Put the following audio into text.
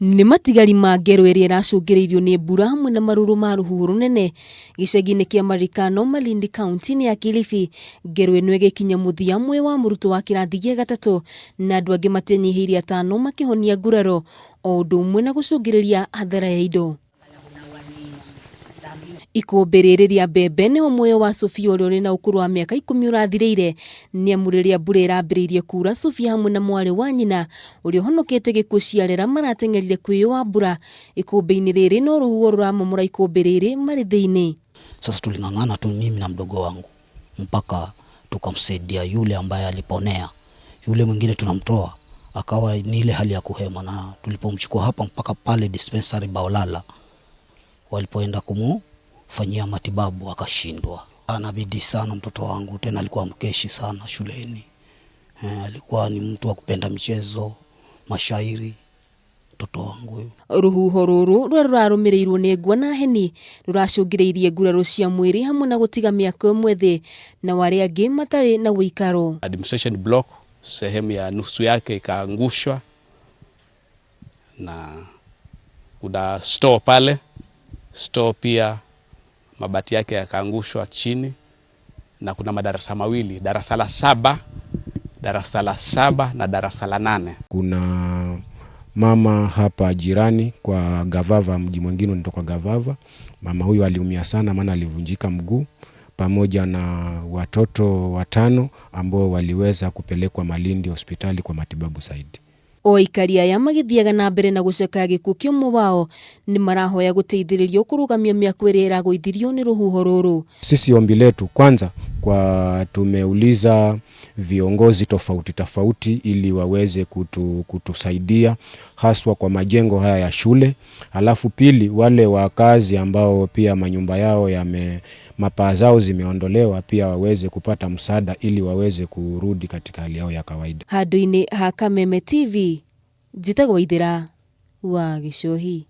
Nĩ matigari ma ngero ĩrĩa ĩracũngĩrĩirio nĩ mbura hamwe na marũrũ ma rũhuho rũnene gĩcagi-inĩ kĩa Marikana, Malindi kaunti-inĩ ya Kilifi. Ngero ĩno ĩgĩkinya mũthia ũmwe wa mũrutwo wa kĩrathi gĩa gatatũ na andũ angĩ matanyihiire 5 makĩhonia nguraro, o ũndũ ũmwe na gũcũngĩrĩria hathara ya indo. Ikũmbĩ rĩrĩ rĩa mbembe nĩho muoyo wa Sophia ũrĩa ũrĩ na ũkũrũ wa mĩaka 10 ũrathirĩire, nĩamu rĩrĩa mbura ĩrambĩrĩirie kuura, Sophia hamwe na mwarĩ wa nyina ũrĩa ũhonokete gĩkuũ ciarera marateng'erire kwĩyũa mbura ikũmbĩ-inĩ rĩrĩ, no rũhuho rũramomora ikũmbĩ rĩrĩ marĩ thĩinĩ. Sasa tuling'ang'ana tu mimi na mdogo wangu mpaka tukamsaidia yule ambaye aliponea. Yule mwingine tunamtoa akawa ni ile hali ya kuhema, na tulipomchukua hapa mpaka pale dispensary Baolala, walipoenda kumufanyia matibabu akashindwa. Anabidi sana mtoto wangu, tena alikuwa mkeshi sana shuleni. Alikuwa ni mtu wa kupenda michezo, mashairi, mtoto wangu. Ruhuho rũrũ rũrarũmĩrĩirwo nĩ ngwa na heni rũracũngĩrĩirie nguraro cia mwĩrĩ hamwe na gũtiga mĩako ĩmwe thĩ na wale angĩ matarĩ na ũikaro. Administration block sehemu ya nusu yake ikaangushwa, na kuna store pale, store pia mabati yake yakaangushwa chini, na kuna madarasa mawili, darasa la 7 na darasa la 8. Kuna mama hapa jirani kwa Gavava, mji mwingine unatoka Gavava. Mama huyu aliumia sana, maana alivunjika mguu, pamoja na watoto 5 ambao waliweza kupelekwa Malindi hospitali kwa matibabu zaidi. Oikaria ya magithiaga na mbere na guceka gĩkuũ kĩmwe wao ni marahoya gũteithĩrĩrio kũrũgamia mĩako ĩrĩa ĩragũithirio nĩ rũhuho rũrũ. Sisi ombi letu kwanza, kwa tumeuliza viongozi tofauti ili waweze kutusaidia haswa kwa majengo haya ya shule. Alafu pili, wale wakazi ambao pia manyumba yao mapaa zao zimeondolewa pia waweze kupata msaada ili waweze kurudi katika hali yao ya kawaida. Handũ-inĩ ha Kameme TV, njĩtagwo Waithĩra wa Gĩcũhi.